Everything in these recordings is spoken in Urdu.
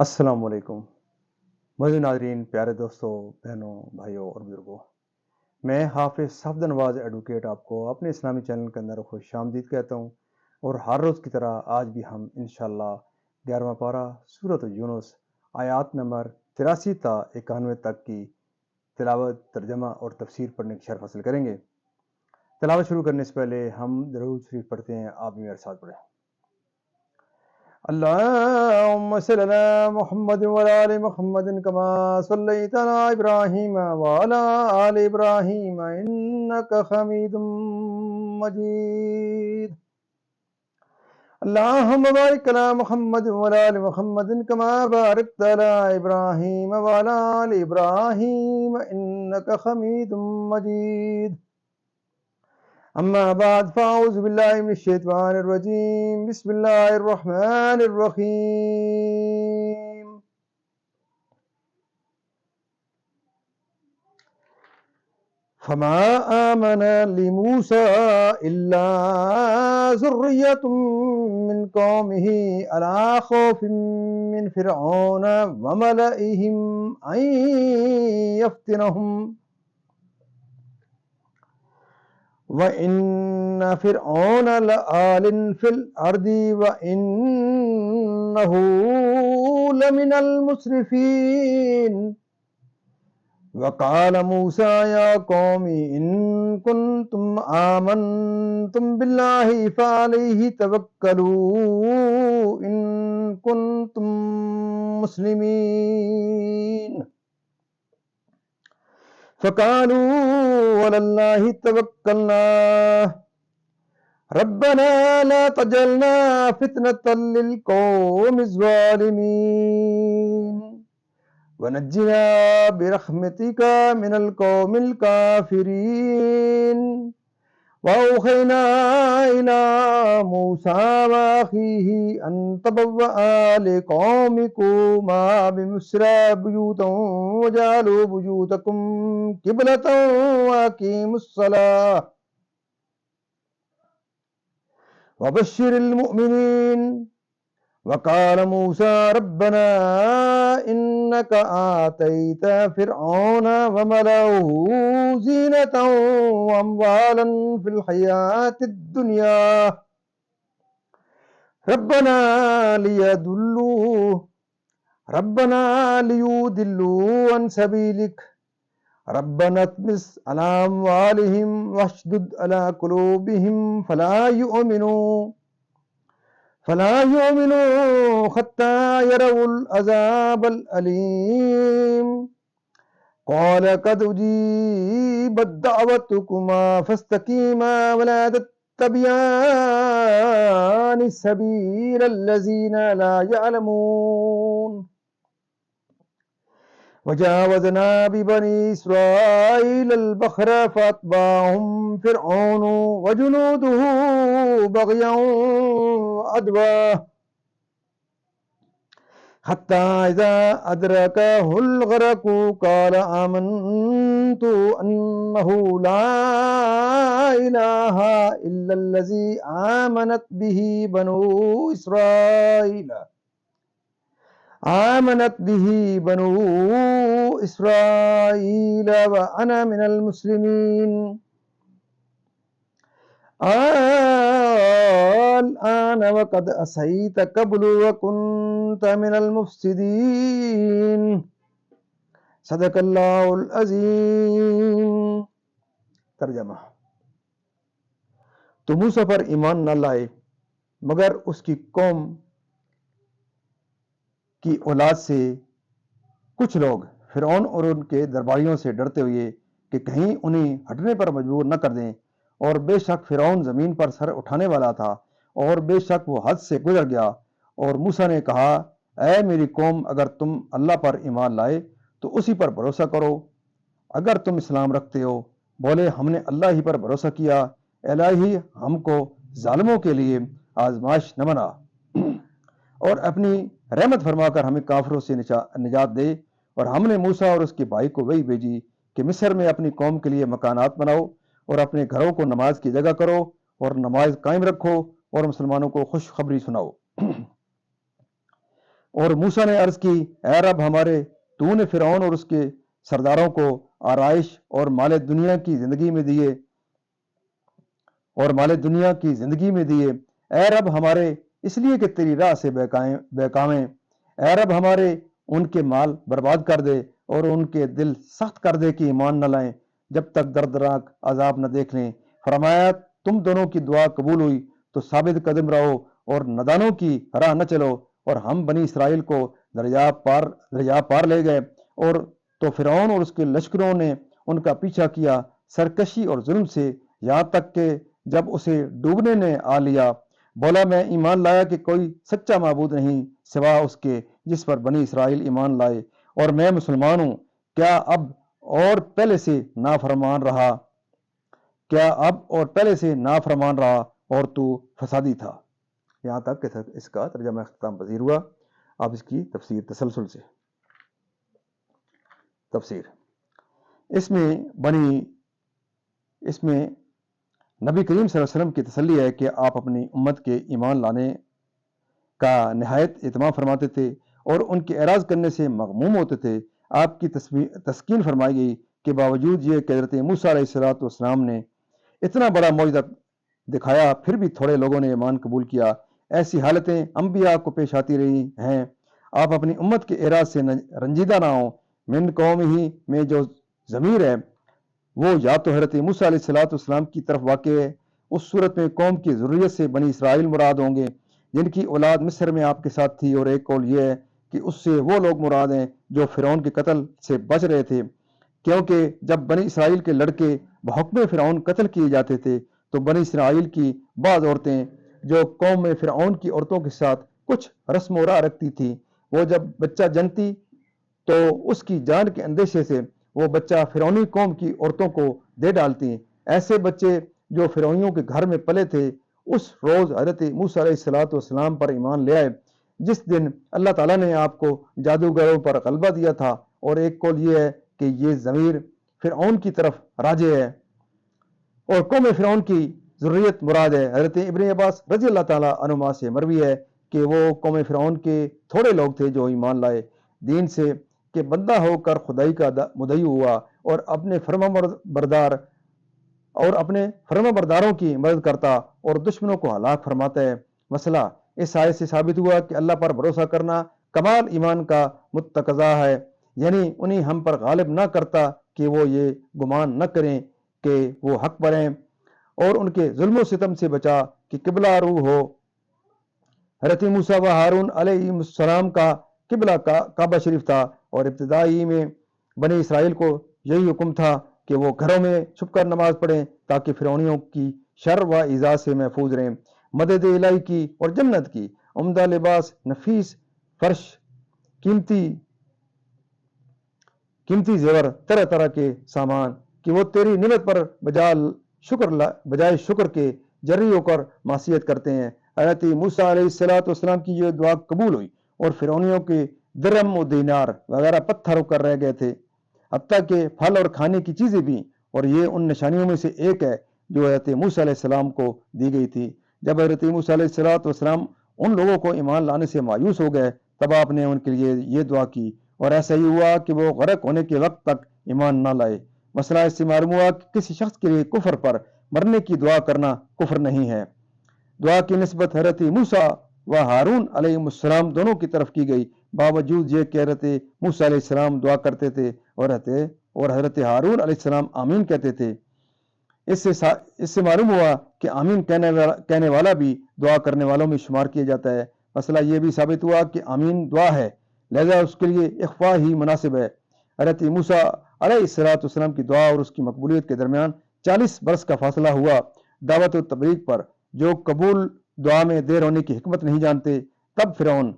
السلام علیکم مزید ناظرین، پیارے دوستوں، بہنوں، بھائیوں اور بزرگوں، میں حافظ صفد نواز ایڈوکیٹ آپ کو اپنے اسلامی چینل کے اندر خوش آمدید کہتا ہوں، اور ہر روز کی طرح آج بھی ہم انشاءاللہ 11واں پارہ سورۃ یونس آیات نمبر 83 تا 91 تک کی تلاوت، ترجمہ اور تفسیر پڑھنے کی شرف حاصل کریں گے۔ تلاوت شروع کرنے سے پہلے ہم درود شریف پڑھتے ہیں، آپ بھی میرے ساتھ پڑھیں۔ اللهم صل على محمد وعلى آل محمد كما صليت على إبراهيم وعلى آل إبراهيم إنك حميد مجيد. اللهم بارك على محمد وعلى آل محمد كما باركت على إبراهيم وعلى آل إبراهيم إنك حميد مجيد. أما بعد فأعوذ بالله من الشيطان الرجيم. بسم الله الرحمن الرحيم. فما آمن لموسى إلا ذرية من قومه على خوف من فرعون وملئهم أن يفتنهم وَإِنَّ فِرْعَوْنَ لَعَالٍ فِي الْأَرْضِ وَإِنَّهُ لَمِنَ الْمُسْرِفِينَ. وَقَالَ مُوسَى يَا قَوْمِ إِن كُنتُمْ آمَنتُمْ بِاللَّهِ فَعَلَيْهِ تَوَكَّلُوا إِن كُنتُمْ مُسْلِمِينَ. فقالوا على الله توكلنا ربنا لا تجعلنا فتنة للقوم الظالمين ونجنا برحمتك من القوم الكافرين. وأوحينا إلى موسى وأخيه أن تبوأ لقومكما بمصر بيوتا وجعلوا بيوتكم قبلة وأقيموا الصلاة وبشر المؤمنين. وقال موسى ربنا إنك آتيت فرعون وملأه زينة وأموالا في الحياة الدنيا ربنا ليضلوا عن سبيلك ربنا اطمس على أموالهم واشدد على قلوبهم فلا يؤمنوا حتى يروا العذاب الأليم. قال قد أجيبت دعوتكما فاستقيما ولا تتبعان سبيل الذين لا يعلمون. وجاوزنا ببني إسرائيل البحر فأتبعهم فرعون وجنوده بغيا وعدوا حتى إذا أدركه الغرق قال آمنت أنه لا إله إلا الذي آمنت به بنو إسرائيل وأنا من المسلمين. الآن وقد عصيت قبل وكنت من المفسدين. صدق اللہ العظیم. ترجمہ: تو موسیٰ پر ایمان نہ لائے مگر اس کی قوم کی اولاد سے کچھ لوگ فرعون اور ان کے درباریوں سے ڈرتے ہوئے کہ کہیں انہیں ہٹنے پر مجبور نہ کر دیں، اور بے شک فرعون زمین پر سر اٹھانے والا تھا، اور بے شک وہ حد سے گزر گیا. اور موسیٰ نے کہا، اے میری قوم، اگر تم اللہ پر ایمان لائے تو اسی پر بھروسہ کرو. اگر تم اسلام رکھتے ہو، بولے ہم نے اللہ ہی پر بھروسہ کیا، الہی ہم کو ظالموں کے لیے آزمائش نہ بنا، اور اپنی رحمت فرما کر ہمیں کافروں سے نجات دے. اور ہم نے موسیٰ اور اس کے بھائی کو وحی بھیجی کہ مصر میں اپنی قوم کے لیے مکانات بناؤ، اور اپنے گھروں کو نماز کی جگہ کرو، اور نماز قائم رکھو، اور مسلمانوں کو خوشخبری سناؤ. اور موسیٰ نے عرض کی اے رب ہمارے، تو نے فرعون اور اس کے سرداروں کو آرائش اور مال دنیا کی زندگی میں دیے اے رب ہمارے، اس لیے کہ تیری راہ سے بہکاویں اے رب ہمارے، ان کے مال برباد کر دے اور ان کے دل سخت کر دے کہ ایمان نہ لائیں جب تک دردناک عذاب نہ دیکھ لیں۔ فرمایا تم دونوں کی دعا قبول ہوئی تو ثابت قدم رہو اور نادانوں کی راہ نہ چلو، اور ہم بنی اسرائیل کو دریا پار لے گئے، اور تو فرعون اور اس کے لشکروں نے ان کا پیچھا کیا سرکشی اور ظلم سے، یہاں تک کہ جب اسے ڈوبنے نے آ لیا، بولا میں ایمان لایا کہ کوئی سچا معبود نہیں سوا اس کے جس پر بنی اسرائیل ایمان لائے، اور میں مسلمان ہوں۔ کیا اب اور پہلے سے نافرمان رہا اور تو فسادی تھا۔ یہاں تک کہ اس کا ترجمہ اختتام پذیر ہوا۔ اب اس کی تفسیر تسلسل سے تفسیر۔ اس میں نبی کریم صلی اللہ علیہ وسلم کی تسلی ہے کہ آپ اپنی امت کے ایمان لانے کا نہایت اہتمام فرماتے تھے اور ان کے اعراض کرنے سے مغموم ہوتے تھے۔ آپ کی تسکین فرمائی گئی کہ باوجود یہ کہ حضرت موسیٰ علیہ السلام نے اتنا بڑا معجزہ دکھایا، پھر بھی تھوڑے لوگوں نے ایمان قبول کیا۔ ایسی حالتیں انبیاء کو پیش آتی رہی ہیں۔ آپ اپنی امت کے اعراض سے رنجیدہ نہ ہوں۔ من قوم ہی میں جو ضمیر ہے وہ یا تو حضرت موسیٰ علیہ السلام کی طرف واقع ہے، اس صورت میں قوم کی ضروریت سے بنی اسرائیل مراد ہوں گے جن کی اولاد مصر میں آپ کے ساتھ تھی، اور ایک قول یہ ہے کہ اس سے وہ لوگ مراد ہیں جو فرعون کے قتل سے بچ رہے تھے، کیونکہ جب بنی اسرائیل کے لڑکے بحکم فرعون قتل کیے جاتے تھے تو بنی اسرائیل کی بعض عورتیں جو قوم میں فرعون کی عورتوں کے ساتھ کچھ رسم و راہ رکھتی تھی، وہ جب بچہ جنتی تو اس کی جان کے اندیشے سے وہ بچہ فرعونی قوم کی عورتوں کو دے ڈالتی۔ ایسے بچے جو فرعونیوں کے گھر میں پلے تھے اس روز حضرت موسیٰ علیہ السلام پر ایمان لے آئے جس دن اللہ تعالیٰ نے آپ کو جادوگروں پر غلبہ دیا تھا، اور ایک قول یہ ہے کہ یہ ضمیر فرعون کی طرف راجع ہے اور قوم فرعون کی ضروریت مراد ہے۔ حضرت ابن عباس رضی اللہ تعالیٰ عنہما سے مروی ہے کہ وہ قوم فرعون کے تھوڑے لوگ تھے جو ایمان لائے دین سے، کہ بندہ ہو کر خدائی کا مدعی ہوا اور اپنے فرما برداروں کی مدد کرتا اور دشمنوں کو ہلاک فرماتا ہے۔ مسئلہ اس آیت سے ثابت ہوا کہ اللہ پر بھروسہ کرنا کمال ایمان کا متقاضا ہے، یعنی انہیں ہم پر غالب نہ کرتا کہ وہ یہ گمان نہ کریں کہ وہ حق پر ہیں، اور ان کے ظلم و ستم سے بچا کہ قبلہ رو ہو۔ حضرت موسیٰ و ہارون علیہ السلام کا قبلہ کعبہ شریف تھا، اور ابتدائی میں بنی اسرائیل کو یہی حکم تھا کہ وہ گھروں میں چھپ کر نماز پڑھیں تاکہ فرعونیوں کی شر و ایذا سے محفوظ رہیں۔ مدد الہی کی اور جنت کی، عمدہ لباس، نفیس فرش، قیمتی زیور، طرح طرح کے سامان، کہ وہ تیری نعمت پر بجائے شکر کے جری ہو کر معصیت کرتے ہیں۔ حضرت موسیٰ علیہ السلام کی یہ دعا قبول ہوئی اور فرعونیوں کے درہم و دینار وغیرہ پتھر ہو کر رہ گئے تھے، حتیٰ کہ پھل اور کھانے کی چیزیں بھی، اور یہ ان نشانیوں میں سے ایک ہے جو حضرت موسیٰ علیہ السلام کو دی گئی تھی۔ جب حضرت موسیٰ علیہ السلام ان لوگوں کو ایمان لانے سے مایوس ہو گئے تب آپ نے ان کے لیے یہ دعا کی، اور ایسا ہی ہوا کہ وہ غرق ہونے کے وقت تک ایمان نہ لائے۔ مسئلہ اس سے معلوم ہوا کہ کسی شخص کے لیے کفر پر مرنے کی دعا کرنا کفر نہیں ہے۔ دعا کی نسبت حضرت موسیٰ و ہارون علیہ السلام دونوں کی طرف کی گئی، باوجود یہ کہ حضرت موسیٰ علیہ السلام دعا کرتے تھے اور حضرت ہارون علیہ السلام آمین کہتے تھے۔ اس سے معلوم ہوا کہ آمین کہنے والا بھی دعا کرنے والوں میں شمار کیا جاتا ہے۔ مسئلہ یہ بھی ثابت ہوا کہ آمین دعا ہے، لہذا اس کے لیے اخفاء ہی مناسب ہے۔ حضرت موسیٰ علیہ السلام کی دعا اور اس کی مقبولیت کے درمیان 40 برس کا فاصلہ ہوا۔ دعوت و تبلیغ پر جو قبول دعا میں دیر ہونے کی حکمت نہیں جانتے، تب فرعون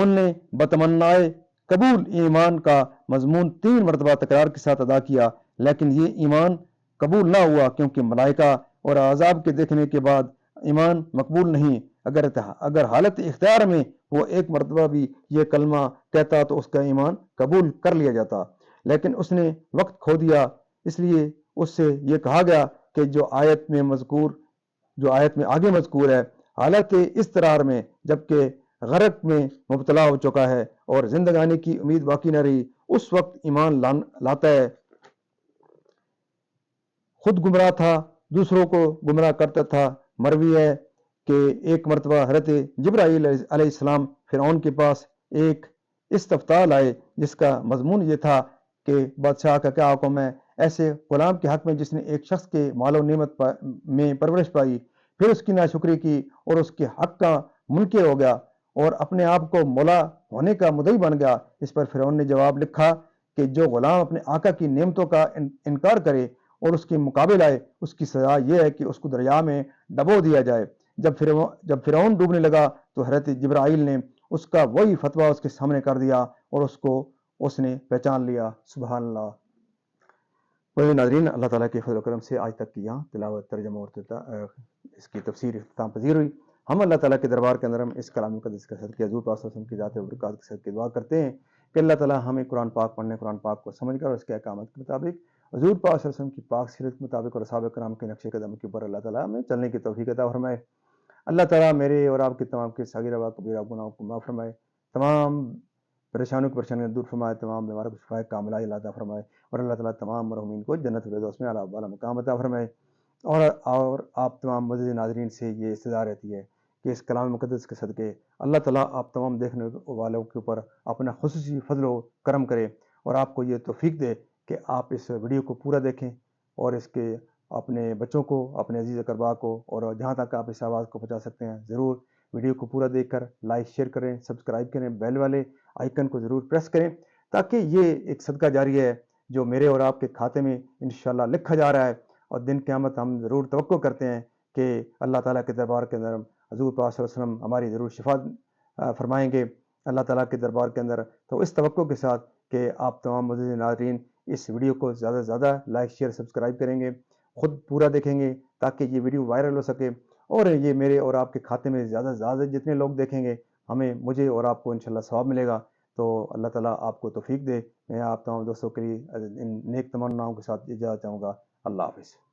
نے بتمنائے قبول ایمان کا مضمون 3 مرتبہ تکرار کے ساتھ ادا کیا، لیکن یہ ایمان قبول نہ ہوا کیونکہ ملائکہ اور عذاب کے دیکھنے کے بعد ایمان مقبول نہیں۔ اگر حالت اختیار میں وہ 1 مرتبہ بھی یہ کلمہ کہتا تو اس کا ایمان قبول کر لیا جاتا، لیکن اس نے وقت کھو دیا، اس لیے اس سے یہ کہا گیا کہ جو آیت میں آگے مذکور ہے، حالت اضطرار میں، جبکہ غرق میں مبتلا ہو چکا ہے اور زندگانی کی امید باقی نہ رہی، اس وقت ایمان لاتا ہے۔ خود گمراہ تھا، دوسروں کو گمراہ کرتا تھا۔ مروی ہے کہ ایک مرتبہ حضرت جبرائیل علیہ السلام فرعون کے پاس ایک استفتاء لائے جس کا مضمون یہ تھا کہ بادشاہ کا کیا حکم ہے ایسے غلام کے حق میں جس نے ایک شخص کے مال و نعمت میں پرورش پائی، پھر اس کی ناشکری کی اور اس کے حق کا منکر ہو گیا اور اپنے آپ کو مولا ہونے کا مدعی بن گیا۔ اس پر فرعون نے جواب لکھا کہ جو غلام اپنے آقا کی نعمتوں کا انکار کرے اور اس کے مقابل آئے، اس کی سزا یہ ہے کہ اس کو دریا میں ڈبو دیا جائے۔ جب فرعون ڈوبنے لگا تو حضرت جبرائیل نے اس کا وہی فتویٰ اس کے سامنے کر دیا اور اس نے پہچان لیا۔ سبحان اللہ۔ ناظرین، اللہ تعالیٰ کے فضل و کرم سے آج تک کی یہاں تلاوت، ترجمہ اور اس کی تفسیر اختتام پذیر ہوئی۔ ہم اللہ تعالیٰ کے دربار کے اندر ہم اس کلام مقدس کا صدقہ حضور پاک صلی اللہ علیہ وسلم کی ذات و برکات کے صدقے دعا کرتے ہیں کہ اللہ تعالیٰ ہمیں قرآن پاک پڑھنے، قرآن پاک کو سمجھ کر اور اس کے احکامات کے مطابق حضور پاک صلی اللہ علیہ وسلم کی پاک سیرت کے مطابق اور صحابہ کرام کے نقش قدم کے اوپر اللہ تعالیٰ ہمیں چلنے کی توفیق عطا فرمائے۔ اللہ تعالیٰ میرے اور آپ کے تمام کے صغیرہ و کبیرہ گناہوں کو معاف فرمائے، تمام پریشانیوں کی پریشانیاں دور فرمائے، تمام بیماروں کو شفائے کاملہ عطا فرمائے اور اللہ تعالیٰ تمام مرحومین کو جنت الفردوس میں اعلیٰ بالا مقام عطا فرمائے۔ اور آپ تمام معزز ناظرین سے یہ استدعا رہتی ہے کہ اس کلام مقدس کے صدقے اللہ تعالیٰ آپ تمام دیکھنے والوں کے اوپر اپنا خصوصی فضل و کرم کرے اور آپ کو یہ توفیق دے کہ آپ اس ویڈیو کو پورا دیکھیں اور اس کے اپنے بچوں کو، اپنے عزیز اقربا کو اور جہاں تک آپ اس آواز کو پہنچا سکتے ہیں ضرور ویڈیو کو پورا دیکھ کر لائک شیئر کریں، سبسکرائب کریں، بیل والے آئیکن کو ضرور پریس کریں تاکہ یہ ایک صدقہ جاری ہے جو میرے اور آپ کے کھاتے میں انشاءاللہ لکھا جا رہا ہے اور دن قیامت ہم ضرور توقع کرتے ہیں کہ اللہ تعالیٰ کے دربار کے اندر حضور پاک صلی اللہ علیہ وسلم ہماری ضرور شفاعت فرمائیں گے اللہ تعالیٰ کے دربار کے اندر۔ تو اس توقع کے ساتھ کہ آپ تمام معزز ناظرین اس ویڈیو کو زیادہ سے زیادہ لائک شیئر سبسکرائب کریں گے، خود پورا دیکھیں گے تاکہ یہ ویڈیو وائرل ہو سکے اور یہ میرے اور آپ کے کھاتے میں زیادہ سے زیادہ جتنے لوگ دیکھیں گے مجھے اور آپ کو انشاءاللہ ثواب ملے گا۔ تو اللہ تعالیٰ آپ کو توفیق دے۔ میں آپ تمام دوستوں کے لیے ان نیک تمناؤں کے ساتھ اجازت چاہوں گا۔ اللہ حافظ۔